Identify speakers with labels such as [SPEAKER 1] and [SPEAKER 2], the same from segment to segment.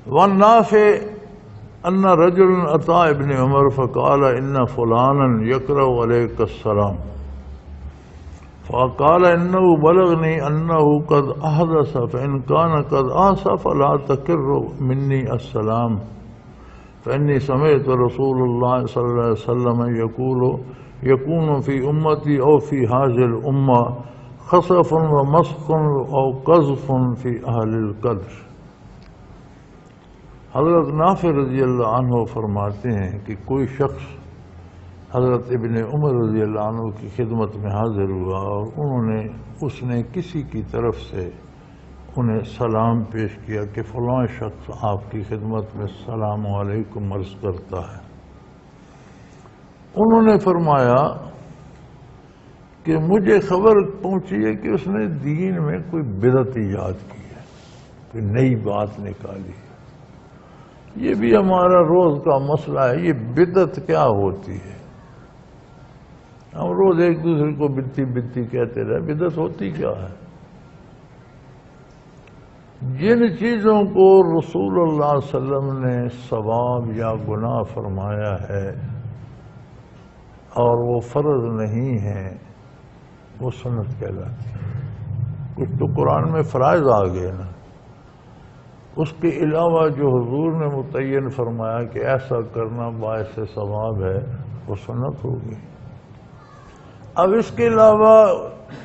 [SPEAKER 1] والنافع أن رجلا أتى ابن عمر فقال إن فلانا يقرأ عليك السلام، فقال إنه بلغني أنه قد أحدث، فإن كان قد أحدث فلا تكر مني السلام، فإني سمعت رسول الله صلى الله عليه وسلم يقول يكون في أمتي أو في هذه الأمة خسف ومسخ أو قذف في أهل القدر۔ حضرت نافع رضی اللہ عنہ فرماتے ہیں کہ کوئی شخص حضرت ابن عمر رضی اللہ عنہ کی خدمت میں حاضر ہوا اور اس نے کسی کی طرف سے انہیں سلام پیش کیا کہ فلاں شخص آپ کی خدمت میں السلام علیکم عرض کرتا ہے۔ انہوں نے فرمایا کہ مجھے خبر پہنچی ہے کہ اس نے دین میں کوئی بدعت ایجاد کی ہے، کوئی نئی بات نکالی ہے۔ یہ بھی ہمارا روز کا مسئلہ ہے، یہ بدعت کیا ہوتی ہے؟ ہم روز ایک دوسرے کو بدتی بدتی کہتے رہے، بدعت ہوتی کیا ہے؟ جن چیزوں کو رسول اللہ صلی اللہ علیہ وسلم نے ثواب یا گناہ فرمایا ہے اور وہ فرض نہیں ہے، وہ سنت کہلاتی ہے۔ کچھ تو قرآن میں فرائض آ گئے نا، اس کے علاوہ جو حضور نے متعین فرمایا کہ ایسا کرنا باعث ثواب ہے، وہ سنت ہوگی۔ اب اس کے علاوہ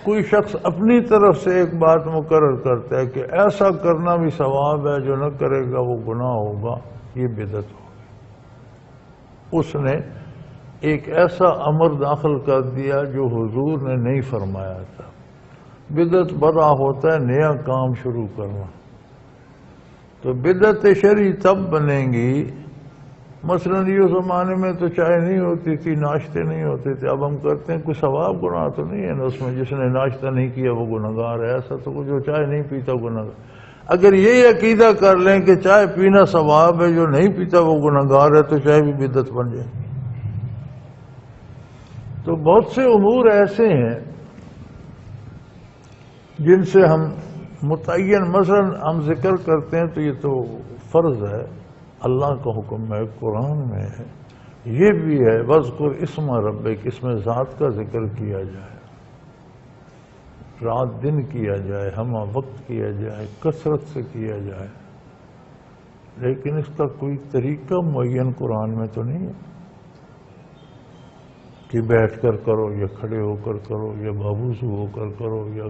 [SPEAKER 1] کوئی شخص اپنی طرف سے ایک بات مقرر کرتا ہے کہ ایسا کرنا بھی ثواب ہے، جو نہ کرے گا وہ گناہ ہوگا، یہ بدعت ہوگی۔ اس نے ایک ایسا امر داخل کر دیا جو حضور نے نہیں فرمایا تھا۔ بدعت بدعہ ہوتا ہے نیا کام شروع کرنا، تو بدعت شرعی تب بنیں گی، مثلا یہ زمانے میں تو چائے نہیں ہوتی تھی، ناشتے نہیں ہوتے تھے، اب ہم کرتے ہیں، کوئی ثواب گناہ تو نہیں ہے نا اس میں، جس نے ناشتہ نہیں کیا وہ گناہگار ہے، ایسا تو جو چائے نہیں پیتا گناہگار۔ اگر یہی عقیدہ کر لیں کہ چائے پینا ثواب ہے، جو نہیں پیتا وہ گناہگار ہے، تو چائے بھی بدعت بن جائے۔ تو بہت سے امور ایسے ہیں جن سے ہم متعین، مثلا ہم ذکر کرتے ہیں تو یہ تو فرض ہے، اللہ کا حکم ہے، قرآن میں ہے، یہ بھی ہے وَاذْكُرْ اسْمَ رَبِّكَ، اس میں ذات کا ذکر کیا جائے، رات دن کیا جائے، ہمہ وقت کیا جائے، کثرت سے کیا جائے، لیکن اس کا کوئی طریقہ معین قرآن میں تو نہیں ہے کہ بیٹھ کر کرو یا کھڑے ہو کر کرو یا بابوسو ہو کر کرو یا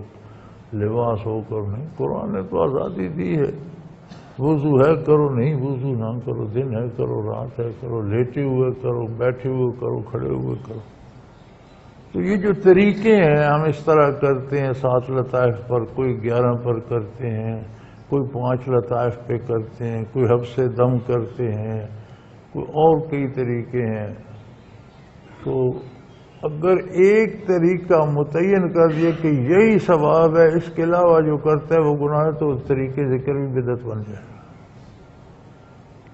[SPEAKER 1] لباس ہو کر، نہیں۔ قرآن نے تو آزادی دی ہے، وضو ہے کرو، نہیں وضو نہ کرو، دن ہے کرو، رات ہے کرو، لیٹے ہوئے کرو، بیٹھے ہوئے کرو، کھڑے ہوئے کرو۔ تو یہ جو طریقے ہیں ہم اس طرح کرتے ہیں، 7 لطائف پر، کوئی 11 پر کرتے ہیں، کوئی 5 لطائف پہ کرتے ہیں، کوئی حبس دم کرتے ہیں، کوئی اور کئی طریقے ہیں۔ تو اگر ایک طریقہ متعین کر دیا کہ یہی ثواب ہے، اس کے علاوہ جو کرتا ہے وہ گناہ ہے، تو اس طریقے ذکر بھی بدعت بن جائے گا،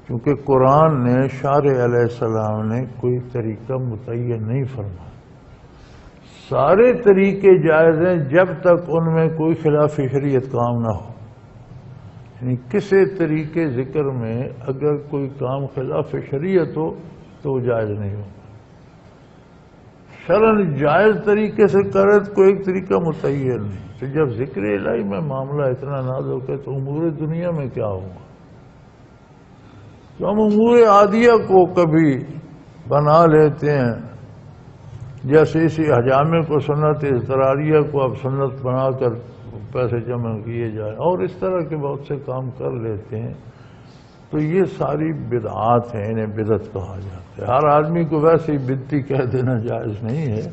[SPEAKER 1] کیونکہ قرآن نے، شارع علیہ السلام نے کوئی طریقہ متعین نہیں فرمایا۔ سارے طریقے جائز ہیں جب تک ان میں کوئی خلاف شریعت کام نہ ہو، یعنی کسی طریقے ذکر میں اگر کوئی کام خلاف شریعت ہو تو وہ جائز نہیں ہو۔ شرعاً جائز طریقے سے کرے تو کوئی ایک طریقہ متعین نہیں، تو جب ذکر الہی میں معاملہ اتنا نازک ہے تو امور دنیا میں کیا ہوگا؟ تو ہم امور عادیہ کو کبھی بنا لیتے ہیں، جیسے اسی حجامے کو سنت اضطراریہ کو اب سنت بنا کر پیسے جمع کیے جائے، اور اس طرح کے بہت سے کام کر لیتے ہیں۔ تو یہ ساری بدعات ہیں، انہیں بدعت کہا جاتا ہے۔ ہر آدمی کو ویسے ہی بدعتی کہہ دینا جائز نہیں ہے۔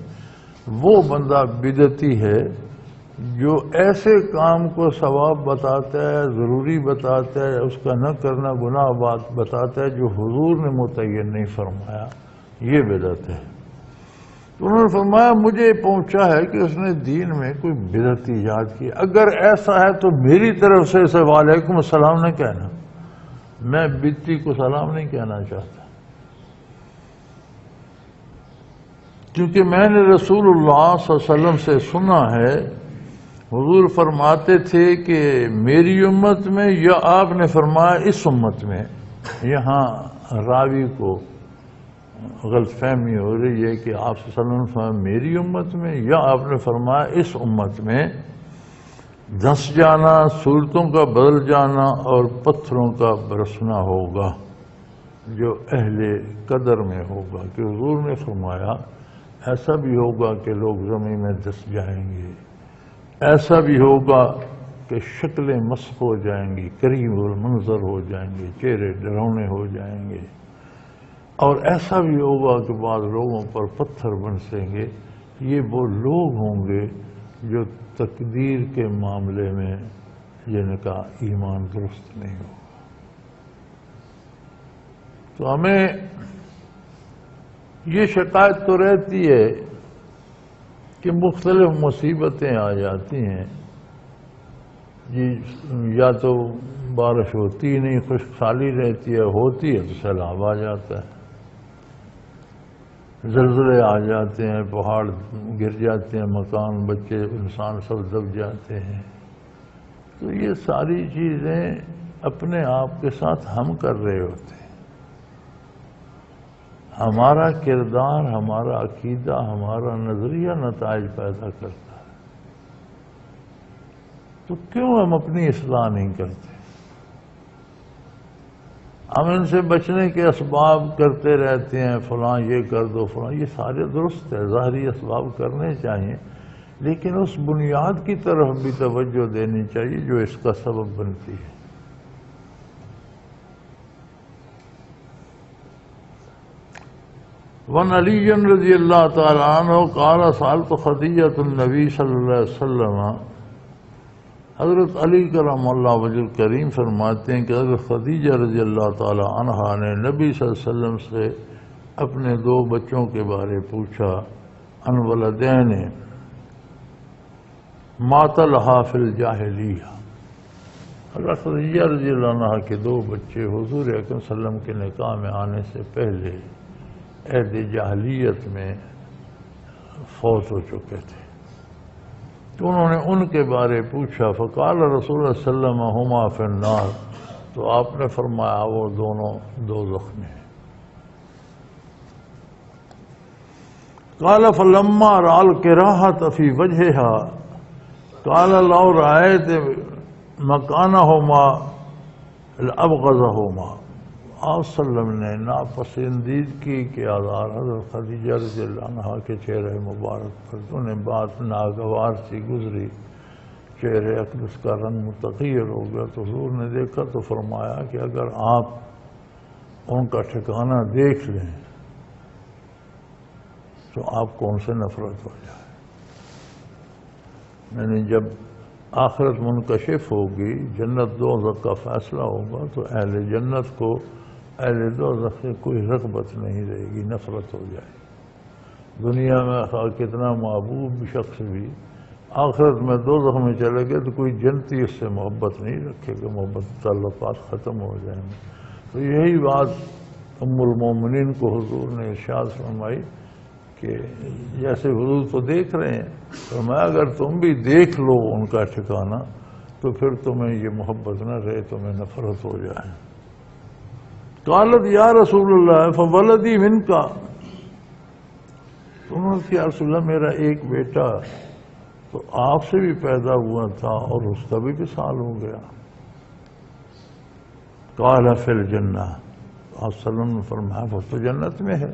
[SPEAKER 1] وہ بندہ بدعتی ہے جو ایسے کام کو ثواب بتاتا ہے، ضروری بتاتا ہے، اس کا نہ کرنا گناہ بات بتاتا ہے جو حضور نے متعین نہیں فرمایا، یہ بدعت ہے۔ تو انہوں نے فرمایا مجھے پہنچا ہے کہ اس نے دین میں کوئی بدعت ایجاد کی، اگر ایسا ہے تو میری طرف سے اسے وعلیکم السلام نہ کہنا، میں بدعتی کو سلام نہیں کہنا چاہتا، کیونکہ میں نے رسول اللہ صلی اللہ علیہ وسلم سے سنا ہے حضور فرماتے تھے کہ میری امت میں یا آپ نے فرمایا اس امت میں؟ یہاں راوی کو غلط فہمی ہو رہی ہے کہ آپ صلی اللہ علیہ وسلم فرمایا میری امت میں یا آپ نے فرمایا اس امت میں دھنس جانا، صورتوں کا بدل جانا اور پتھروں کا برسنا ہوگا جو اہل قدر میں ہوگا، کہ حضور نے فرمایا ایسا بھی ہوگا کہ لوگ زمین میں دھس جائیں گے، ایسا بھی ہوگا کہ شکلیں مسخ ہو جائیں گی، قریب المنظر ہو جائیں گے، چہرے ڈراؤنے ہو جائیں گے، اور ایسا بھی ہوگا کہ بعض لوگوں پر پتھر برسیں گے۔ یہ وہ لوگ ہوں گے جو تقدیر کے معاملے میں جن کا ایمان درست نہیں ہوگا۔ تو ہمیں یہ شکایت تو رہتی ہے کہ مختلف مصیبتیں آ جاتی ہیں جی، یا تو بارش ہوتی نہیں، خشک سالی رہتی ہے، ہوتی ہے تو سیلاب آ جاتا ہے، زلزلے آ جاتے ہیں، پہاڑ گر جاتے ہیں، مکان، بچے، انسان سب دب جاتے ہیں۔ تو یہ ساری چیزیں اپنے آپ کے ساتھ ہم کر رہے ہوتے ہیں۔ ہمارا کردار، ہمارا عقیدہ، ہمارا نظریہ نتائج پیدا کرتا ہے۔ تو کیوں ہم اپنی اصلاح نہیں کرتے؟ ہم ان سے بچنے کے اسباب کرتے رہتے ہیں، فلاں یہ کر دو، فلاں، یہ سارے درست ہے، ظاہری اسباب کرنے چاہیے، لیکن اس بنیاد کی طرف بھی توجہ دینی چاہیے جو اس کا سبب بنتی ہے۔ وعن علی رضی اللہ تعالیٰ عنہ قال سألت خدیجۃ النبی صلی اللہ علیہ وسلم، حضرت علی کرم اللہ وجہ کریم فرماتے ہیں کہ حضرت خدیجہ رضی اللہ تعالیٰ عنہ نے نبی صلی اللہ علیہ وسلم سے اپنے 2 بچوں کے بارے پوچھا، ان ولدین مات لہا فی الجاہلیہ۔ حضرت خدیجہ رضی اللہ عنہ کے 2 بچے حضور اکرم صلی اللہ علیہ وسلم کے نکاح میں آنے سے پہلے عہد جاہلیت میں فوت ہو چکے تھے، تو انہوں نے ان کے بارے پوچھا، فقال رسول اللہ صلی اللہ علیہ وسلم ہما فی النار، تو آپ نے فرمایا وہ دونوں دوزخ میں ہیں۔ قال فلما رأى الكراهة في وجهها قال لو رأيت مکانہما لأبغضہما۔ آپ صلی اللہ علیہ وسلم نے ناپسندیدگی کے آثار حضرت خدیجہ رضی اللہ عنہ کے چہرے مبارک پر، انہیں بات ناگوار سی گزری، چہرے اقدس کا رنگ متغیر ہو گیا، تو حضور نے دیکھا تو فرمایا کہ اگر آپ ان کا ٹھکانہ دیکھ لیں تو آپ کو ان سے نفرت ہو جائے۔ یعنی جب آخرت منکشف ہوگی، جنت دوزخ کا فیصلہ ہوگا، تو اہل جنت کو اہل دوزخ سے کوئی رغبت نہیں رہے گی، نفرت ہو جائے گی۔ دنیا میں کتنا محبوب شخص بھی آخرت میں دوزخ میں چلے گئے تو کوئی جنتی اس سے محبت نہیں رکھے گا، محبت تعلقات ختم ہو جائیں گے۔ تو یہی بات ام المومنین کو حضور نے ارشاد فرمائی کہ جیسے حضور تو دیکھ رہے ہیں، فرمایا اگر تم بھی دیکھ لو ان کا ٹھکانہ تو پھر تمہیں یہ محبت نہ رہے، تمہیں نفرت ہو جائے۔ قالت یا رسول اللہ فولدی من کا، انہوں نے کہا یا رسول اللہ میرا ایک بیٹا تو آپ سے بھی پیدا ہوا تھا اور اس کا بھی وصال ہو گیا۔ قال فی الجنہ، آپ صلی اللہ علیہ وسلم نے فرمایا وہ تو جنت میں ہے۔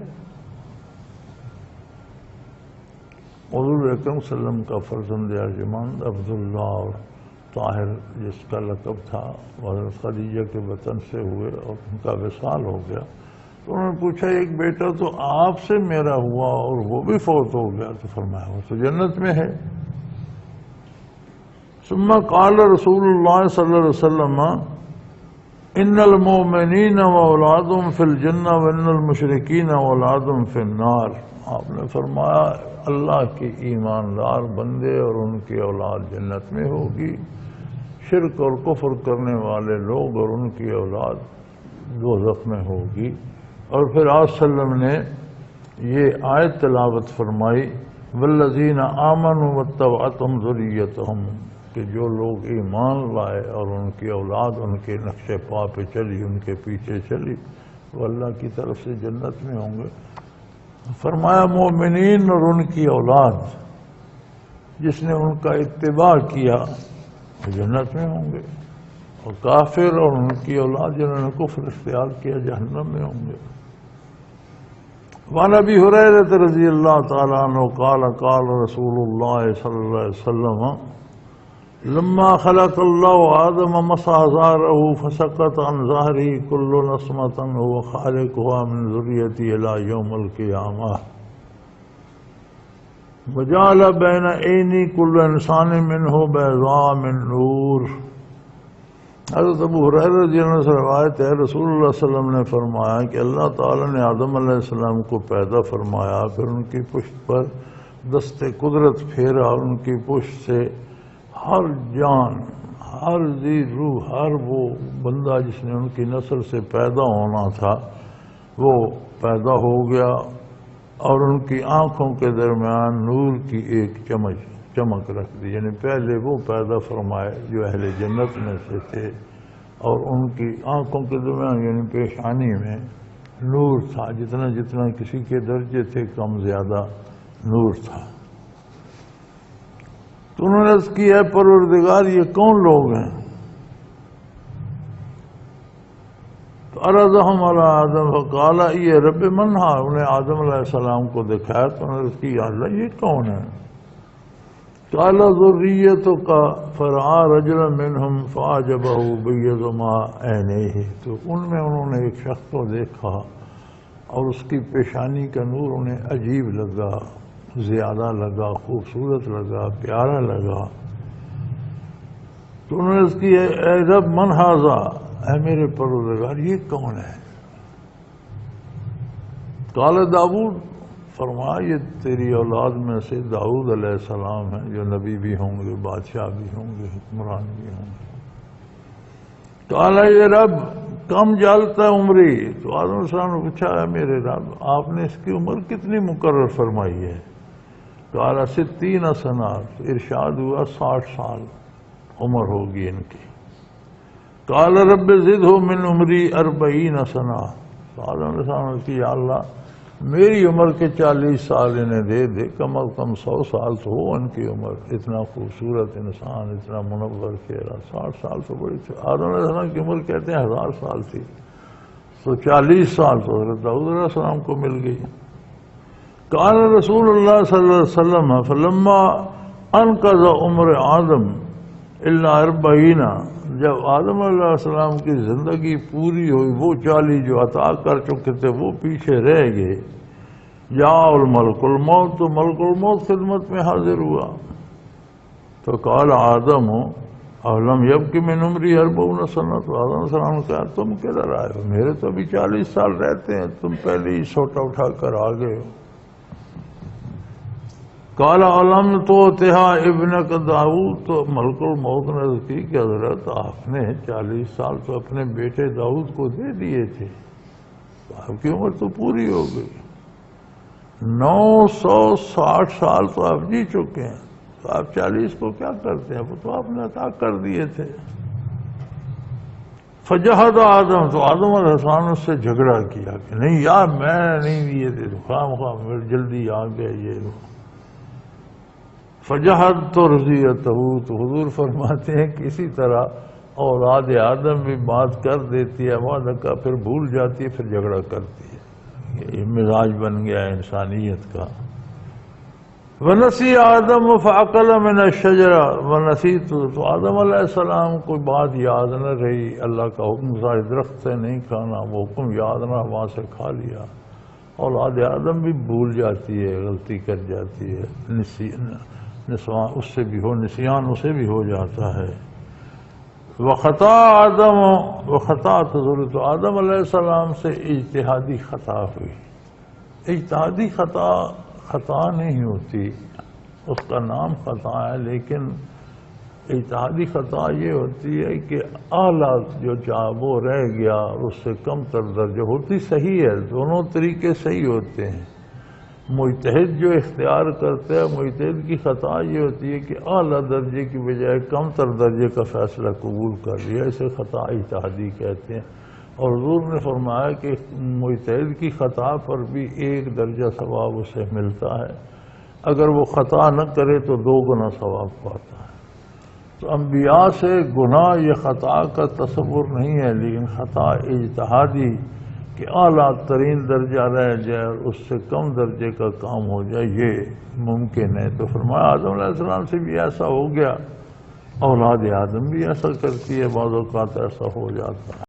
[SPEAKER 1] حضور اکرم صلی اللہ علیہ وسلم کا فرزند ارجمند عبداللہ اور طاہر جس کا لقب تھا، حضرت خدیجہ کے وطن سے ہوئے اور ان کا وصال ہو گیا، تو انہوں نے پوچھا ایک بیٹا تو آپ سے میرا ہوا اور وہ بھی فوت ہو گیا، تو فرمایا وہ تو جنت میں ہے۔ ثم قال رسول اللہ صلی اللہ علیہ وسلم ان المؤمنین واولادهم فی الجنہ وان المشرکین واولادهم فی النار۔ آپ نے فرمایا اللہ کے ایماندار بندے اور ان کی اولاد جنت میں ہوگی، شرک اور کفر کرنے والے لوگ اور ان کی اولاد دوزخ میں ہوگی۔ اور پھر آپ صلی اللہ علیہ وسلم نے یہ آیت تلاوت فرمائی والذین آمنوا واتبعتهم ذریتهم کہ جو لوگ ایمان لائے اور ان کی اولاد ان کے نقش پا پہ چلی، ان کے پیچھے چلی، وہ اللہ کی طرف سے جنت میں ہوں گے۔ فرمایا مومنین اور ان کی اولاد جس نے ان کا اتباع کیا وہ جنت میں ہوں گے، اور کافر اور ان کی اولاد جنہوں نے کفر اختیار کیا جہنم میں ہوں گے۔ وعن ابی ہریرہ رضی اللہ تعالیٰ عنہ قال قال رسول اللہ صلی اللہ علیہ وسلم لما خلق اللہ آدم مسح ظہرہ فسقط عن ظہرہ کل نسمة هو خالقها من ذریتی الی یوم القیامہ وجعل بین عینی کل انسان منہ بیضاء من نور۔ حضرت ابو ہریرہ رضی اللہ عنہ سے روایت ہے، رسول اللہ صلی اللہ علیہ وسلم نے فرمایا کہ اللہ تعالیٰ نے آدم علیہ السلام کو پیدا فرمایا، پھر ان کی پشت پر دست قدرت پھیرا، ان کی پشت سے ہر جان، ہر ذی روح، ہر وہ بندہ جس نے ان کی نسل سے پیدا ہونا تھا وہ پیدا ہو گیا، اور ان کی آنکھوں کے درمیان نور کی ایک چمک رکھ دی، یعنی پہلے وہ پیدا فرمائے جو اہل جنت میں سے تھے، اور ان کی آنکھوں کے درمیان یعنی پیشانی میں نور تھا، جتنا جتنا کسی کے درجے تھے کم زیادہ نور تھا۔ تو انہوں نے عرض کی ہے پروردگار یہ کون لوگ ہیں؟ تو عرضہم علی آدم فقال یہ رب منہا، انہیں آدم علیہ السلام کو دکھایا تو انہوں نے عرض کی یا اللہ یہ کون ہے؟ قال ذریتک فرعا رجلا منہم فاعجبہ بیض ما عینیہ، تو ان میں انہوں نے ایک شخص کو دیکھا اور اس کی پیشانی کا نور انہیں عجیب لگا، زیادہ لگا، خوبصورت لگا، پیارا لگا۔ تو انہوں نے اس کی اے رب من ھذا، اے میرے پروردگار یہ کون ہے؟ قال داؤد، فرمایا یہ تیری اولاد میں سے داؤد علیہ السلام ہیں جو نبی بھی ہوں گے، بادشاہ بھی ہوں گے، حکمران بھی ہوں گے۔ قال یہ رب کم جالتا عمری، تو آدم علیہ السلام نے پوچھا ہے میرے رب آپ نے اس کی عمر کتنی مقرر فرمائی ہے؟ قال 60 سنہ، ارشاد ہوا 60 سال عمر ہوگی ان کی۔ قال رب زدہ من عمری 40 سنہ، تو آدم علیہ السلام نے کہا یا اللہ میری عمر کے 40 سال انہیں دے دے، کم از کم 100 سال تو ہو ان کی عمر، اتنا خوبصورت انسان، اتنا منور چہرہ، 60 سال تو بڑی تھی۔ آدم علیہ السلام کی عمر کہتے ہیں 1000 سال تھی، تو 40 سال تو حضرت داؤد علیہ السلام کو مل گئی۔ قال رسول اللہ صلی اللہ علیہ وسلم فلما انقض عمر آدم الا 40، جب آدم علیہ السلام کی زندگی پوری ہوئی، وہ 40 جو عطا کر چکے تھے وہ پیچھے رہ گئے، جاء الملک الموت، تو ملک الموت خدمت میں حاضر ہوا۔ تو قال آدم اولم یبق من عمری 40 سنہ، تو آدم علیہ السلام نے کہا تم کدھر آئے ہو، میرے تو ابھی 40 سال رہتے ہیں، تم پہلے ہی سوٹا اٹھا کر آ گئے ہو۔ قال علم توتہا ابنک داؤد، تو ملک الموت نے عرض کی کہ حضرت آپ نے 40 سال تو اپنے بیٹے داؤد کو دے دیے تھے، تو آپ کی عمر تو پوری ہو گئی، 960 سال تو آپ جی چکے ہیں، تو آپ 40 کو کیا کرتے ہیں، وہ تو آپ نے عطا کر دیے تھے۔ فجہد آدم، تو آدم علیہ السلام نے اس سے جھگڑا کیا کہ نہیں یار میں نہیں دیے تھے، خواہ خواہ میرے جلدی آ گئے یہ وہ۔ فجہد تو رضیتہ، تو حضور فرماتے ہیں کسی طرح اولاد آدم بھی بات کر دیتی ہے وعدہ کا، پھر بھول جاتی ہے، پھر جھگڑا کرتی ہے، یہ مزاج بن گیا ہے انسانیت کا۔ ونسی آدم فاکل من الشجرہ ونسیت، تو آدم علیہ السلام کو بات یاد نہ رہی، اللہ کا حکم تھا درخت سے نہیں کھانا، وہ حکم یاد نہ وہاں سے کھا لیا۔ اولاد آدم بھی بھول جاتی ہے، غلطی کر جاتی ہے، نسیان اس سے بھی ہو جاتا ہے۔ وخطا آدم وخطا تضر، تو آدم علیہ السلام سے اجتہادی خطا ہوئی۔ اجتہادی خطا نہیں ہوتی، اس کا نام خطا ہے، لیکن اجتہادی خطا یہ ہوتی ہے کہ اعلیٰ جو چاہ وہ رہ گیا، اس سے کم تر درجہ ہوتی صحیح ہے، دونوں طریقے صحیح ہوتے ہیں، مجتہد جو اختیار کرتا ہے، مجتہد کی خطا یہ ہوتی ہے کہ اعلیٰ درجے کی بجائے کم تر درجے کا فیصلہ قبول کر لیا، اسے خطا اجتہادی کہتے ہیں۔ اور حضور نے فرمایا کہ مجتہد کی خطا پر بھی 1 درجہ ثواب اسے ملتا ہے، اگر وہ خطا نہ کرے تو 2 گنا ثواب پاتا ہے۔ تو انبیاء سے گناہ یا خطا کا تصور نہیں ہے، لیکن خطا اجتہادی کہ اعلیٰ ترین درجہ رہ جائے اور اس سے کم درجے کا کام ہو جائے، یہ ممکن ہے۔ تو فرمایا آدم علیہ السلام سے بھی ایسا ہو گیا، اولاد آدم بھی ایسا کرتی ہے، بعض اوقات ایسا ہو جاتا ہے۔